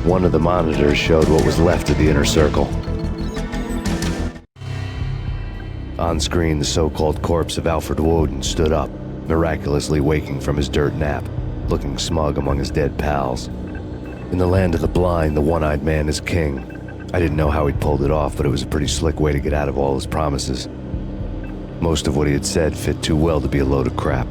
One of the monitors showed what was left of the inner circle. On screen, the so-called corpse of Alfred Woden stood up, miraculously waking from his dirt nap, looking smug among his dead pals. In the land of the blind, the one-eyed man is king. I didn't know how he'd pulled it off, but it was a pretty slick way to get out of all his promises. Most of what he had said fit too well to be a load of crap.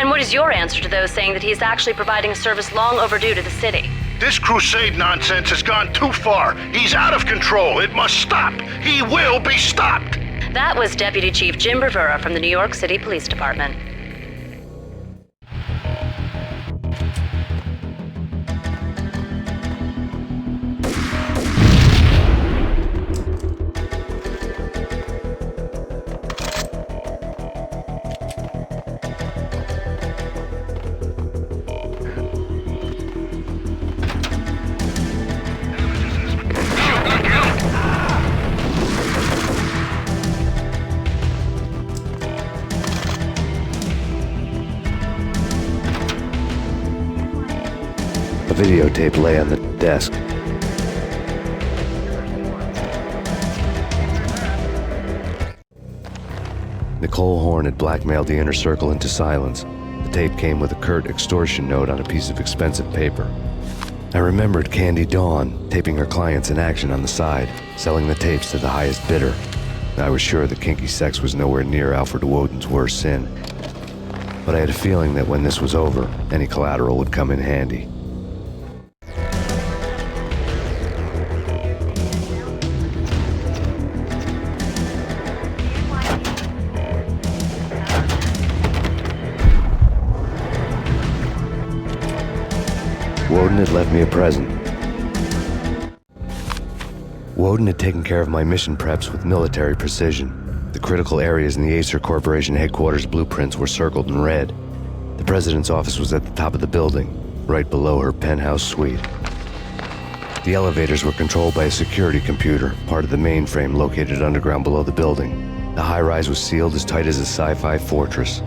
What is your answer to those saying that he is actually providing a service long overdue to the city? This crusade nonsense has gone too far. He's out of control. It must stop. He will be stopped. That was Deputy Chief Jim Bravura from the New York City Police Department. A videotape lay on the desk. Nicole Horn had blackmailed the inner circle into silence. The tape came with a curt extortion note on a piece of expensive paper. I remembered Candy Dawn taping her clients in action on the side, selling the tapes to the highest bidder. I was sure that kinky sex was nowhere near Alfred Woden's worst sin. But I had a feeling that when this was over, any collateral would come in handy. Woden had left me a present. Woden had taken care of my mission preps with military precision. The critical areas in the Aesir Corporation headquarters blueprints were circled in red. The president's office was at the top of the building, right below her penthouse suite. The elevators were controlled by a security computer, part of the mainframe located underground below the building. The high-rise was sealed as tight as a sci-fi fortress.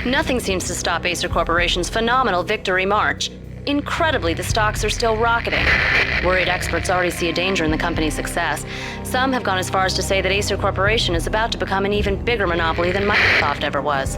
Nothing seems to stop Aesir Corporation's phenomenal victory march. Incredibly, the stocks are still rocketing. Worried experts already see a danger in the company's success. Some have gone as far as to say that Aesir Corporation is about to become an even bigger monopoly than Microsoft ever was.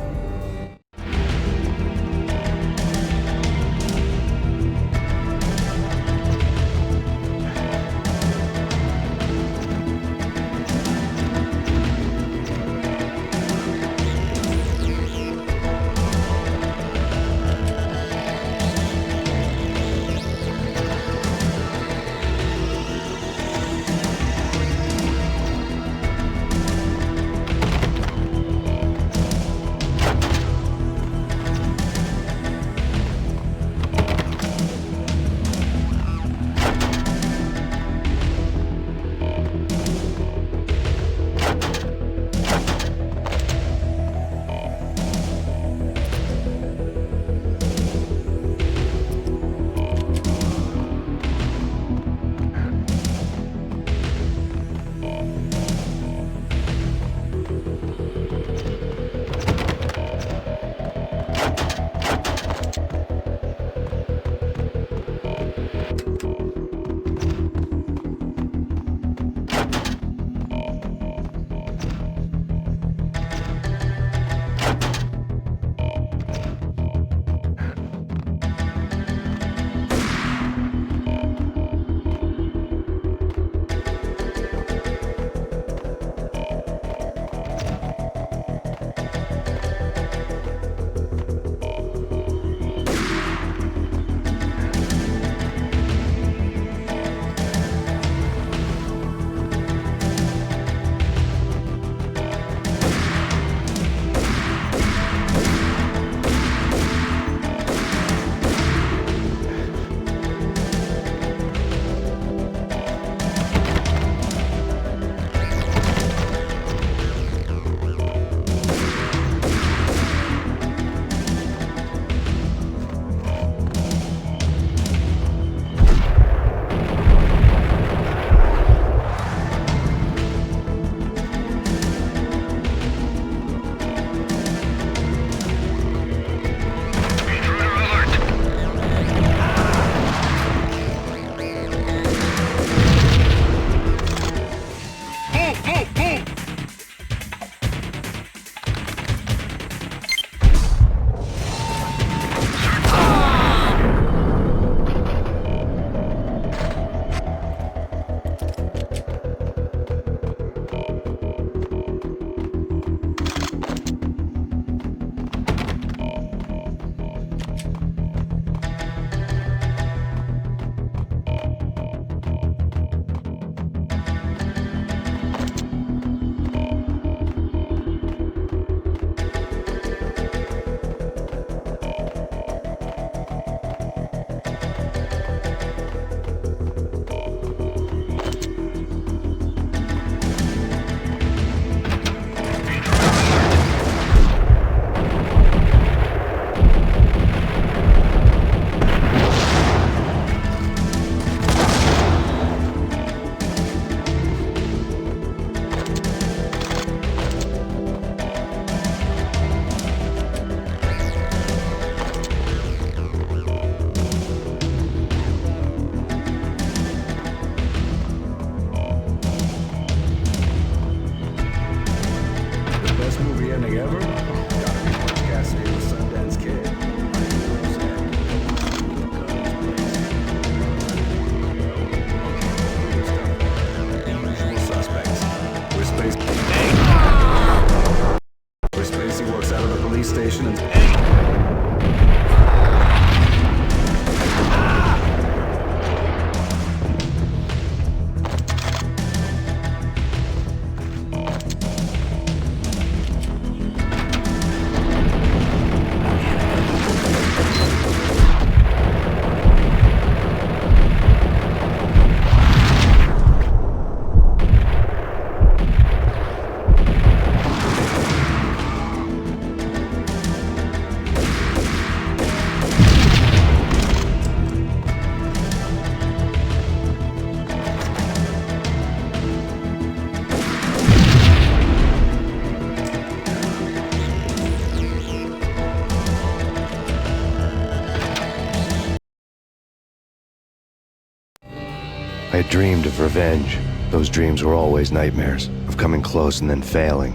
I had dreamed of revenge. Those dreams were always nightmares, of coming close and then failing.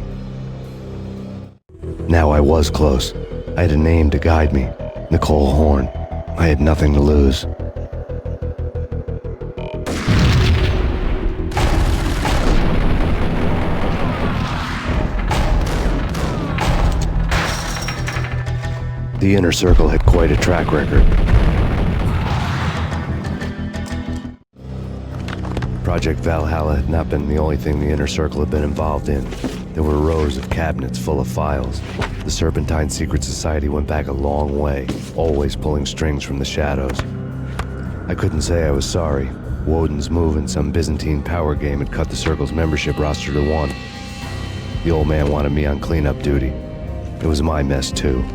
Now I was close. I had a name to guide me, Nicole Horn. I had nothing to lose. The Inner Circle had quite a track record. Project Valhalla had not been the only thing the Inner Circle had been involved in. There were rows of cabinets full of files. The Serpentine Secret Society went back a long way, always pulling strings from the shadows. I couldn't say I was sorry. Woden's move in some Byzantine power game had cut the Circle's membership roster to 1. The old man wanted me on cleanup duty. It was my mess too.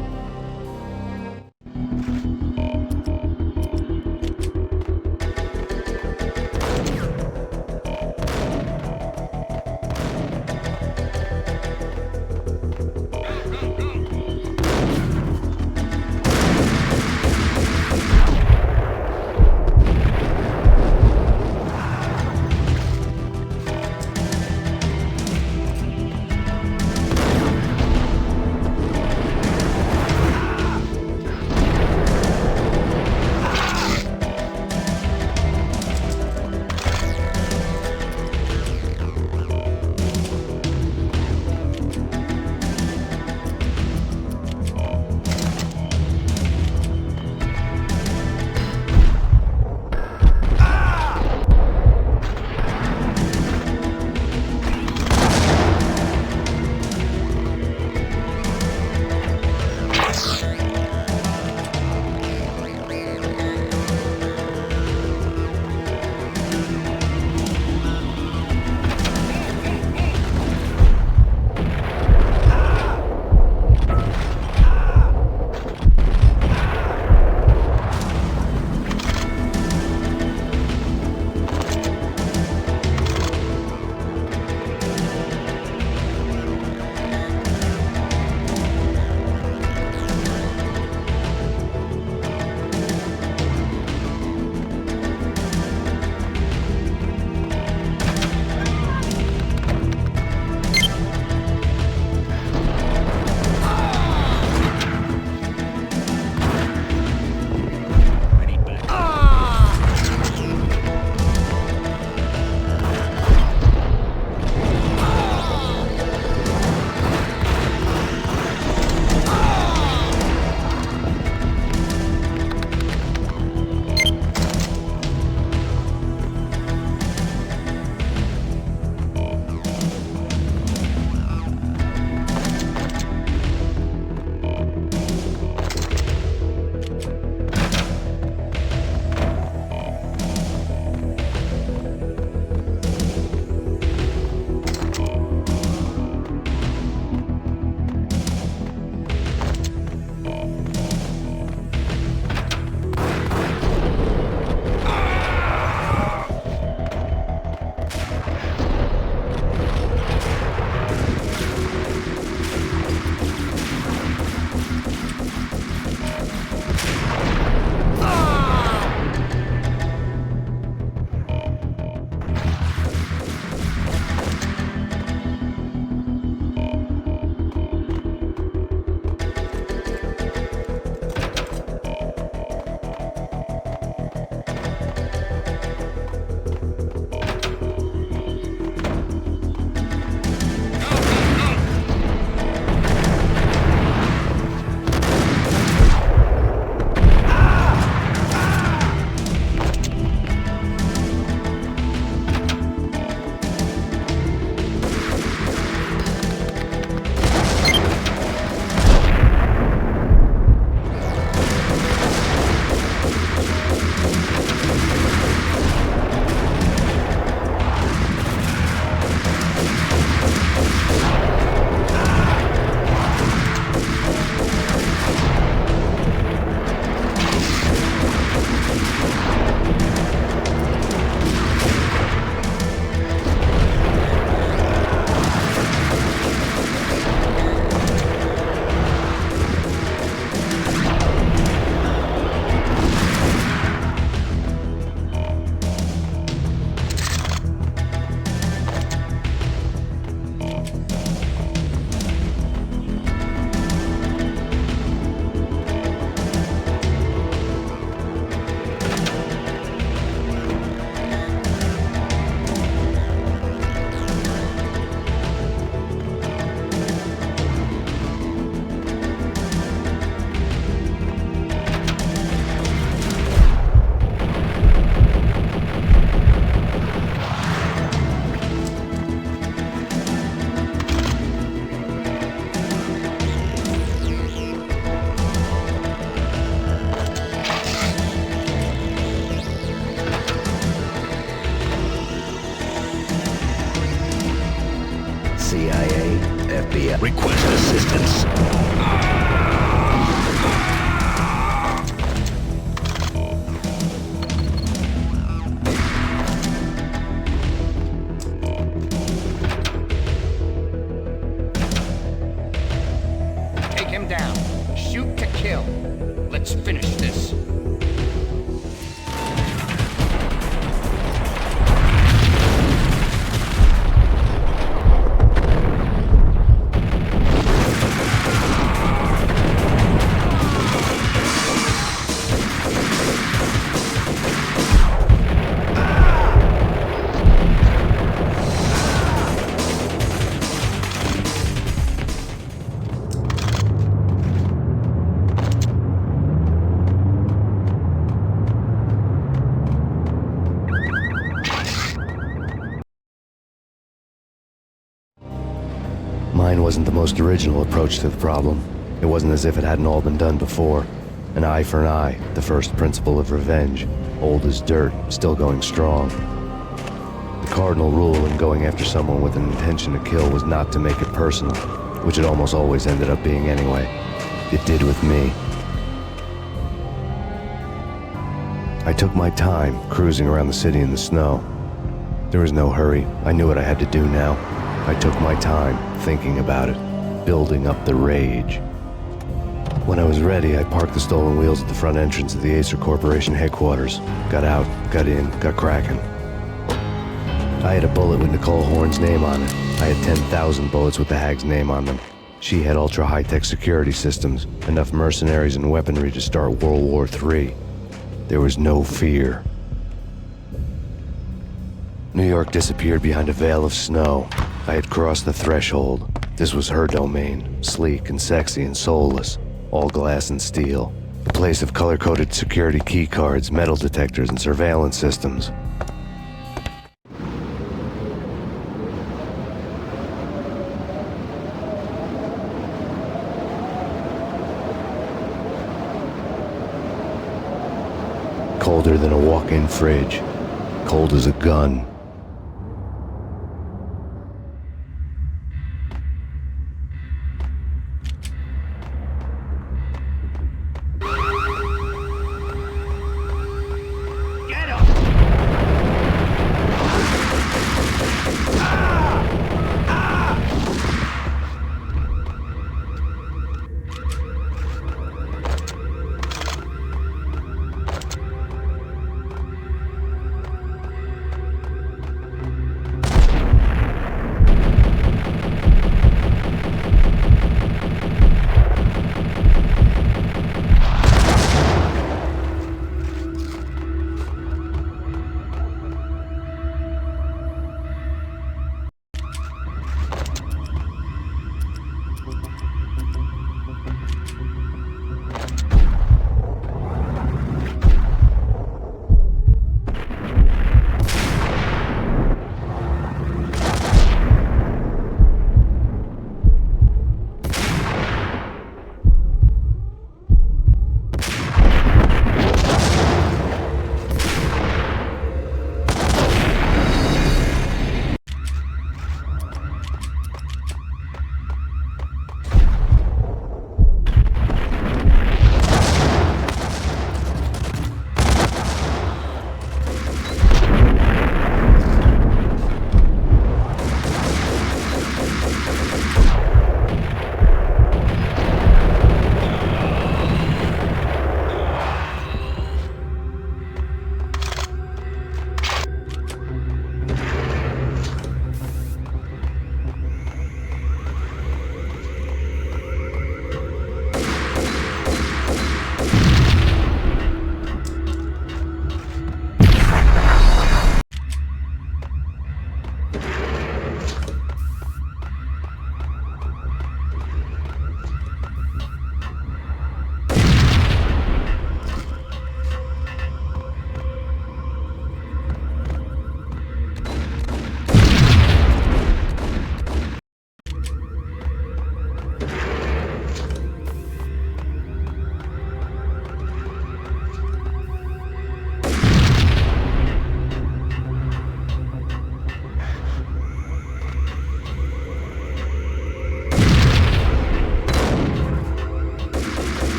wasn't the most original approach to the problem. It wasn't as if it hadn't all been done before. An eye for an eye, the first principle of revenge. Old as dirt, still going strong. The cardinal rule in going after someone with an intention to kill was not to make it personal, which it almost always ended up being anyway. It did with me. I took my time, cruising around the city in the snow. There was no hurry. I knew what I had to do now. I took my time, thinking about it, building up the rage. When I was ready, I parked the stolen wheels at the front entrance of the Aesir Corporation headquarters. Got out, got in, got cracking. I had a bullet with Nicole Horn's name on it. I had 10,000 bullets with the Hag's name on them. She had ultra-high-tech security systems, enough mercenaries and weaponry to start World War III. There was no fear. New York disappeared behind a veil of snow. I had crossed the threshold. This was her domain, sleek and sexy and soulless, all glass and steel. A place of color-coded security keycards, metal detectors, and surveillance systems. Colder than a walk-in fridge. Cold as a gun.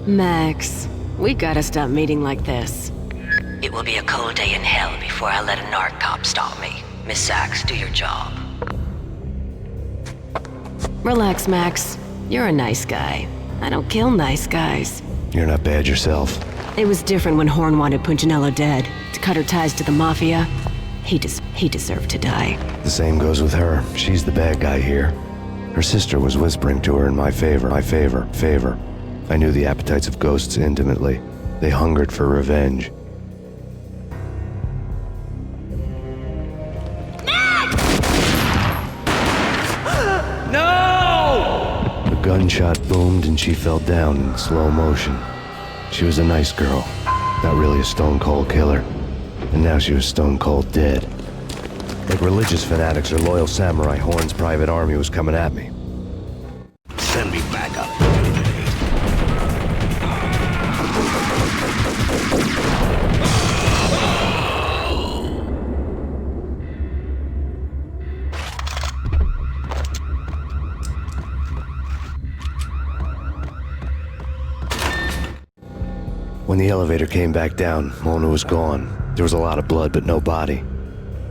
Max, we gotta stop meeting like this. It will be a cold day in hell before I let a narc cop stop me. Miss Sachs, do your job. Relax, Max. You're a nice guy. I don't kill nice guys. You're not bad yourself. It was different when Horn wanted Punchinello dead, to cut her ties to the Mafia. He deserved to die. The same goes with her. She's the bad guy here. Her sister was whispering to her in my favor. I knew the appetites of ghosts intimately. They hungered for revenge. A gunshot boomed and she fell down in slow motion. She was a nice girl, not really a stone-cold killer. And now she was stone-cold dead. Like religious fanatics or loyal samurai, Horn's private army was coming at me. Send me back up. When the elevator came back down, Mona was gone. There was a lot of blood, but no body.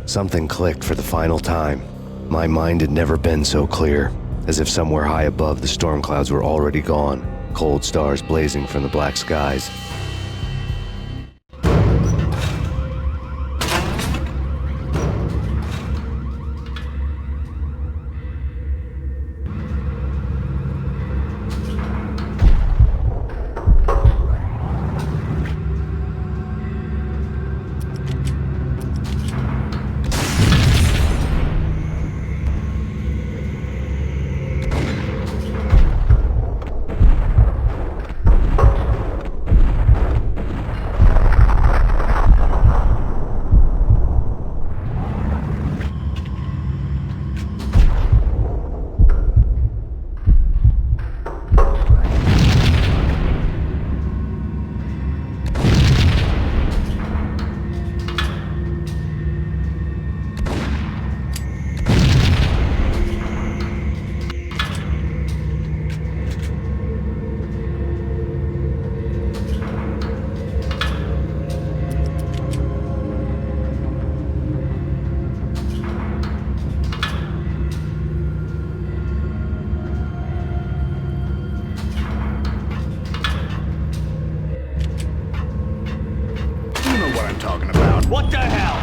Something clicked for the final time. My mind had never been so clear, as if somewhere high above the storm clouds were already gone, cold stars blazing from the black skies. What the hell?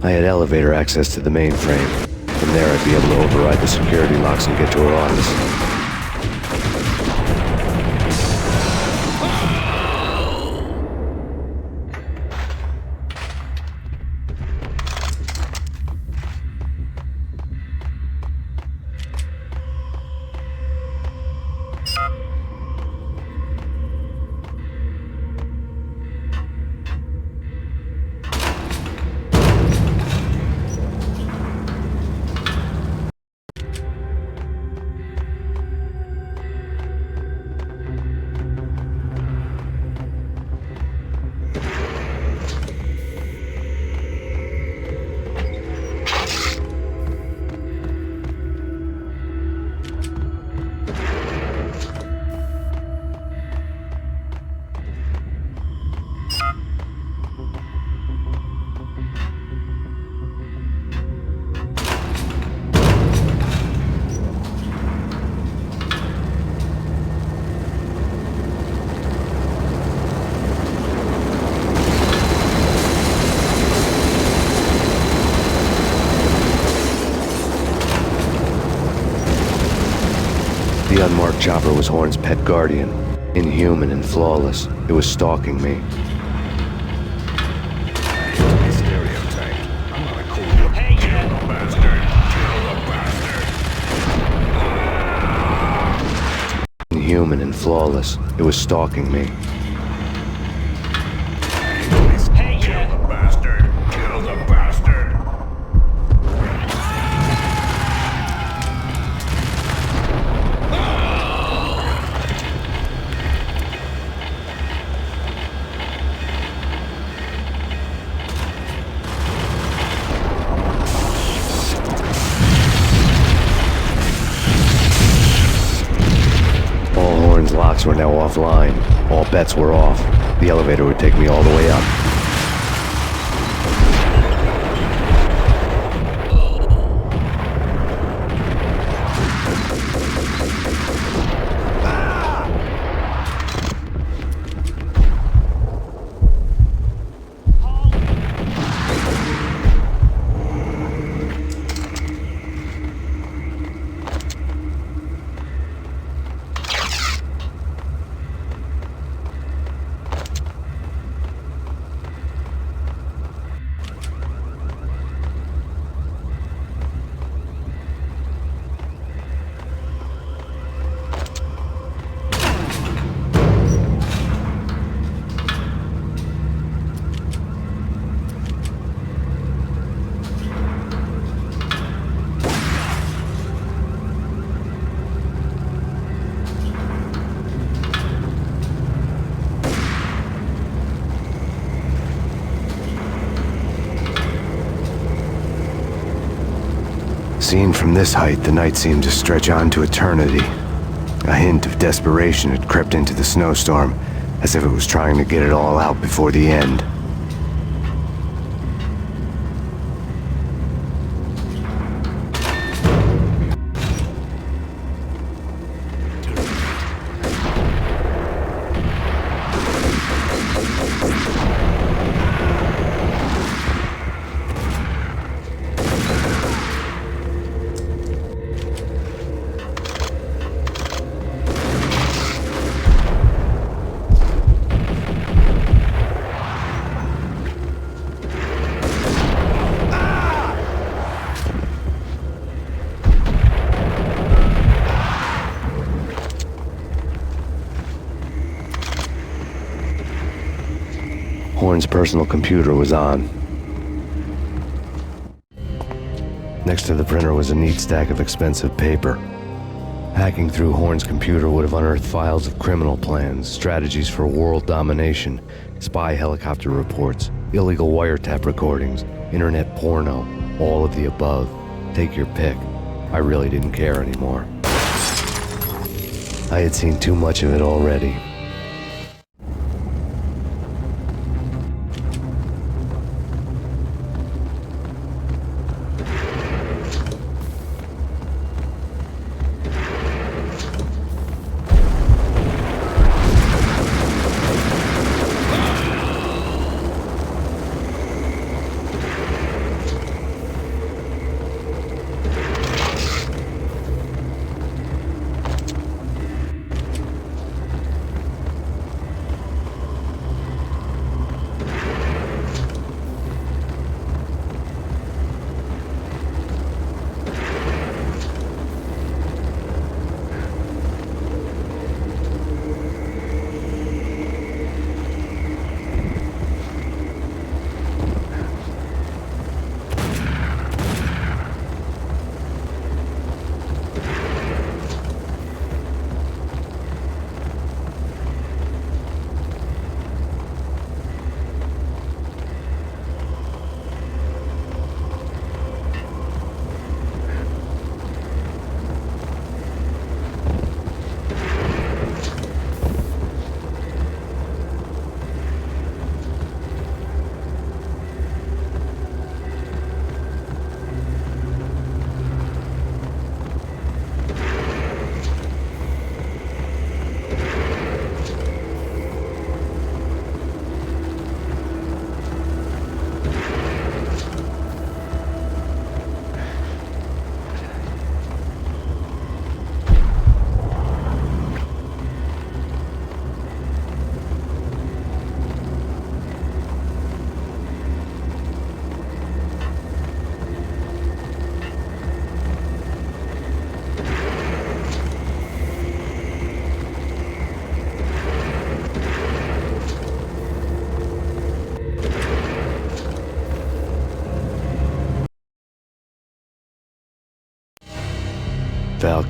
I had elevator access to the mainframe. From there, I'd be able to override the security locks and get to her office. The unmarked chopper was Horn's pet guardian. Inhuman and flawless, it was stalking me. Stereotype. I'm not a cool kill the bastard. Kill the bastard. Inhuman and flawless, it was stalking me. Kill the bastard. Kill the bastard. All Horn's locks were now offline. All bets were off. The elevator would take me all the way up. Seen from this height, the night seemed to stretch on to eternity. A hint of desperation had crept into the snowstorm, as if it was trying to get it all out before the end. Horn's personal computer was on. Next to the printer was a neat stack of expensive paper. Hacking through Horn's computer would have unearthed files of criminal plans, strategies for world domination, spy helicopter reports, illegal wiretap recordings, internet porno, all of the above. Take your pick. I really didn't care anymore. I had seen too much of it already.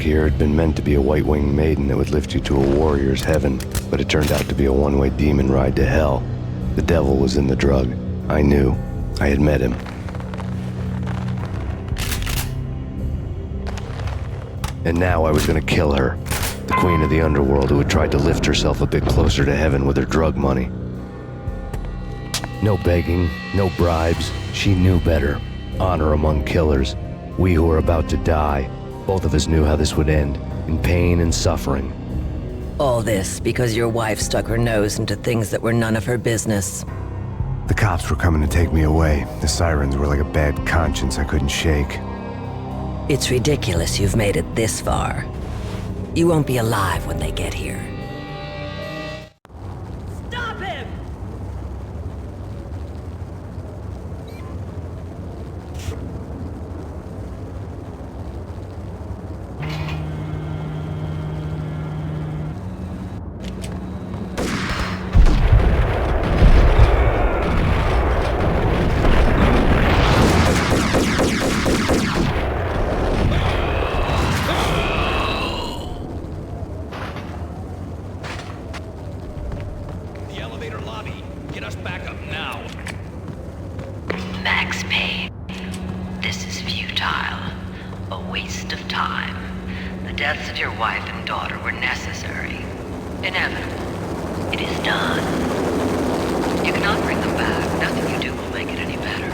here had been meant to be a white-winged maiden that would lift you to a warrior's heaven, but it turned out to be a one-way demon ride to hell. The devil was in the drug. I knew. I had met him. And now I was gonna kill her. The queen of the underworld who had tried to lift herself a bit closer to heaven with her drug money. No begging, no bribes. She knew better. Honor among killers. We who were about to die. Both of us knew how this would end. In pain and suffering. All this because your wife stuck her nose into things that were none of her business. The cops were coming to take me away. The sirens were like a bad conscience I couldn't shake. It's ridiculous you've made it this far. You won't be alive when they get here. Stop him! Max Payne, this is futile. A waste of time. The deaths of your wife and daughter were necessary. Inevitable. It is done. You cannot bring them back. Nothing you do will make it any better.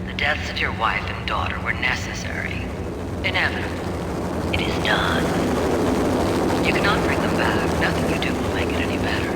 The deaths of your wife and daughter were necessary. Inevitable. It is done. You cannot bring them back. Nothing you do will make it any better.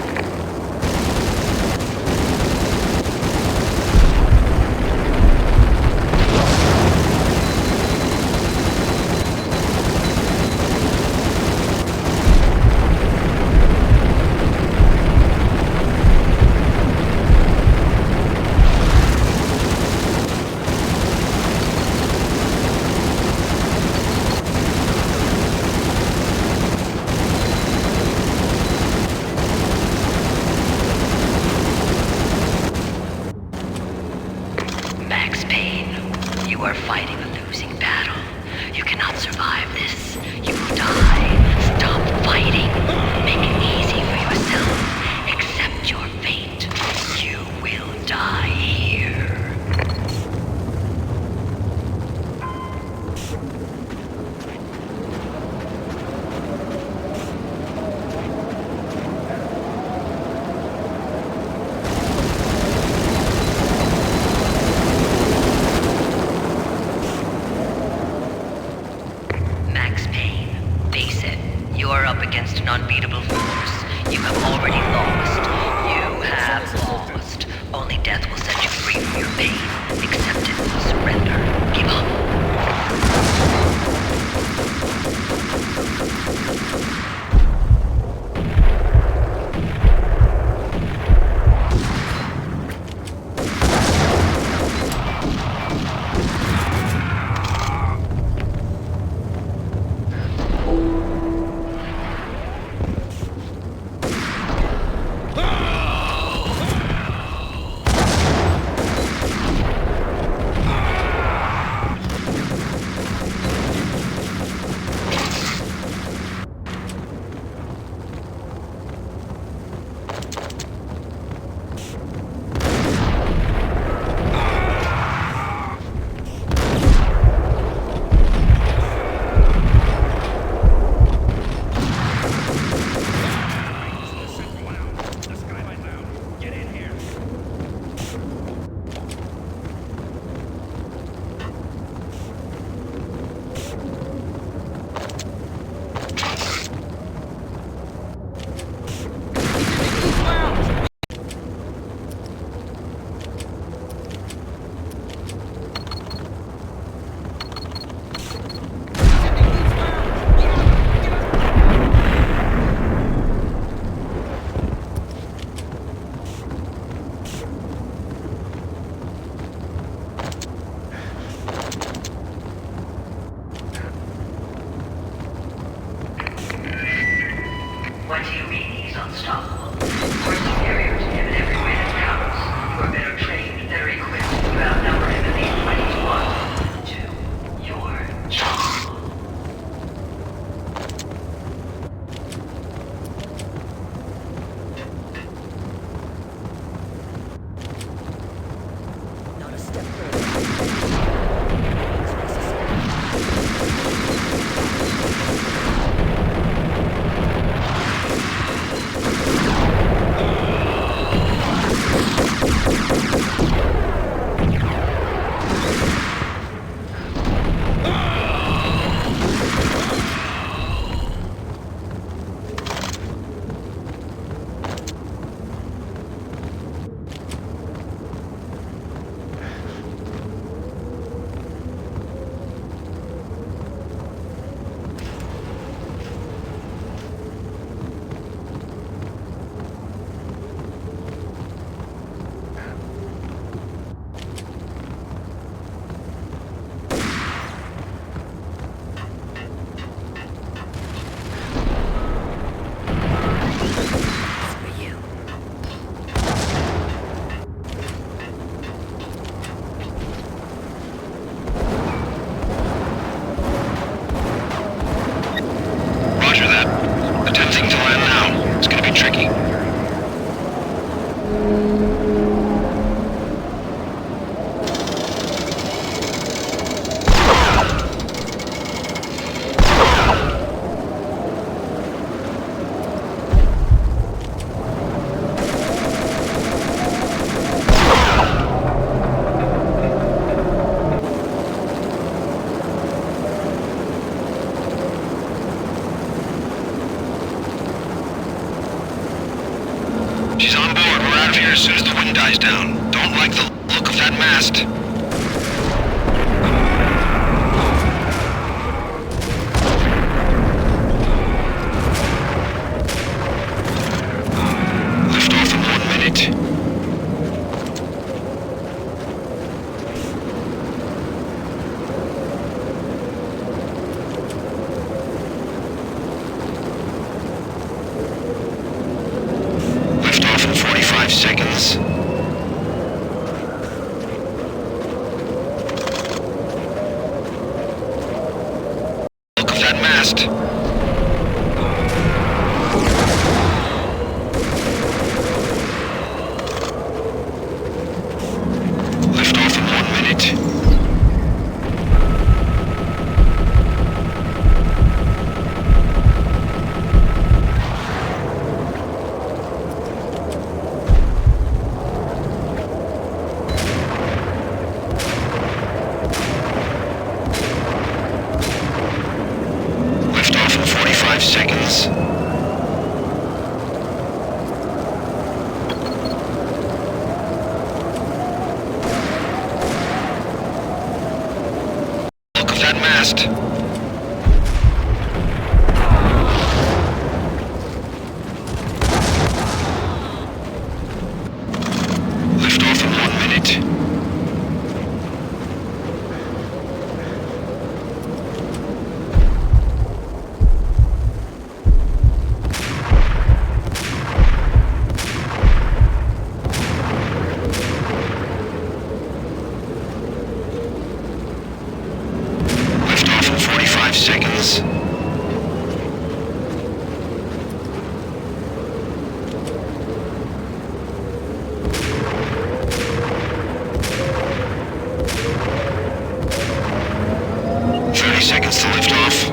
Max Payne, you are fighting a losing battle. You cannot survive this. You will die. Stop fighting. Make it easy for yourself. Accept your fate. You will die here. She's on board. We're out of here as soon as the wind dies down. Don't like the look of that mast. Lift off in 1 minute. Lift off in 45 seconds. Look of that mast. Lift off in 1 minute. Lift off in 45 seconds. Look of that mast. Lift off in 1 minute. Lift off in 45 seconds. Seconds to lift off.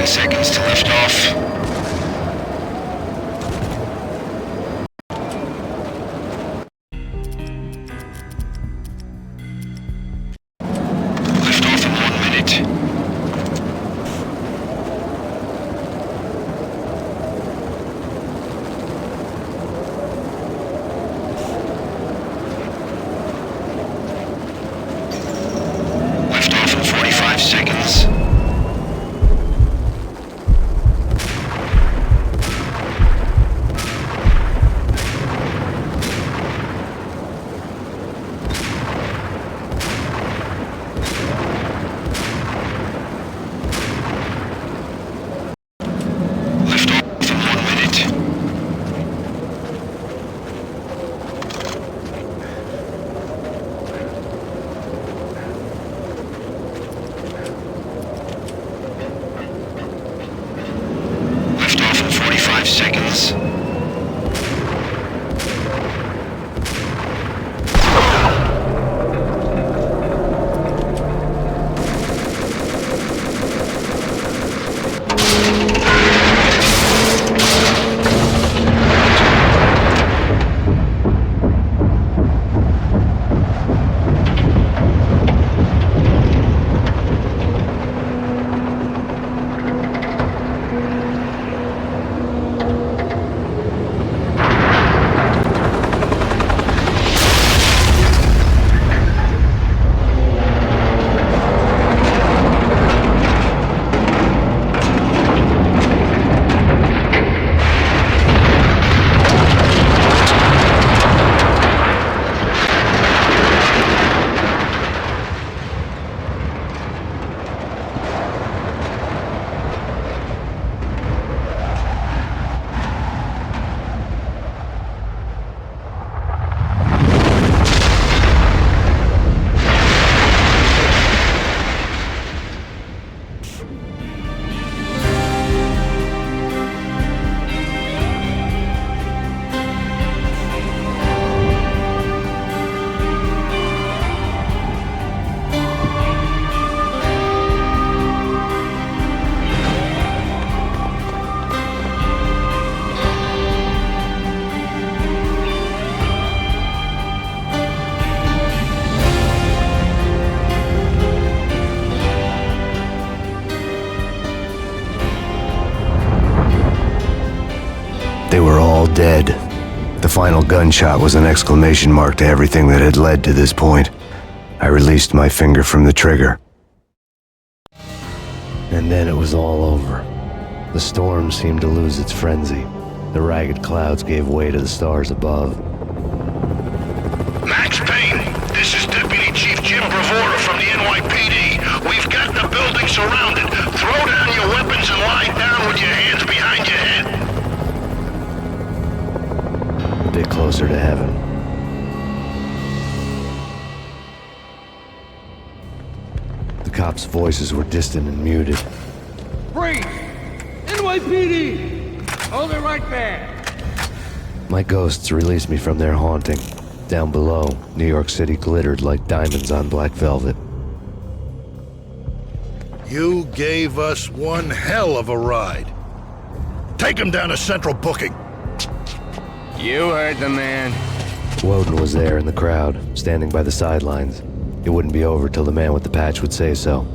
Seconds to lift off. Lift off in 1 minute. Lift off in 45 seconds. dead. The final gunshot was an exclamation mark to everything that had led to this point. I released my finger from the trigger. And then it was all over. The storm seemed to lose its frenzy. The ragged clouds gave way to the stars above. Max Payne, this is Deputy Chief Jim Bravura from the NYPD. We've got the building surrounded. Throw down your weapons and lie down with your hands behind your head. A bit closer to heaven. The cops' voices were distant and muted. Freeze! NYPD! Hold it right there! My ghosts released me from their haunting. Down below, New York City glittered like diamonds on black velvet. You gave us one hell of a ride. Take him down to Central Booking. You heard the man. Woden was there in the crowd, standing by the sidelines. It wouldn't be over till the man with the patch would say so.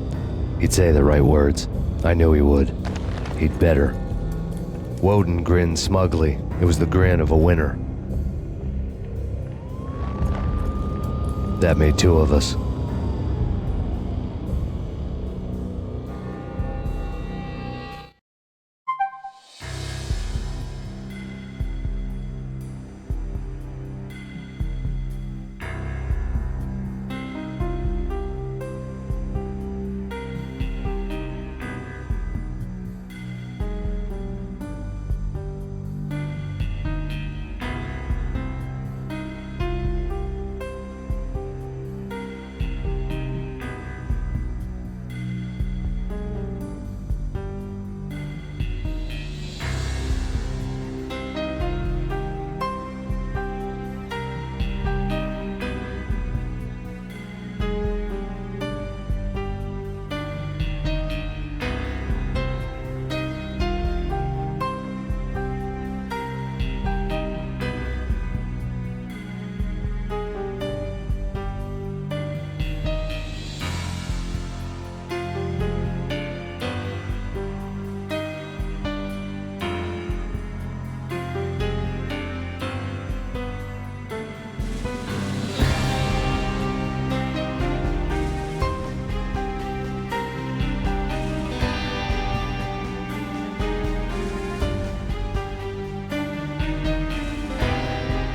He'd say the right words. I knew he would. He'd better. Woden grinned smugly. It was the grin of a winner. That made two of us.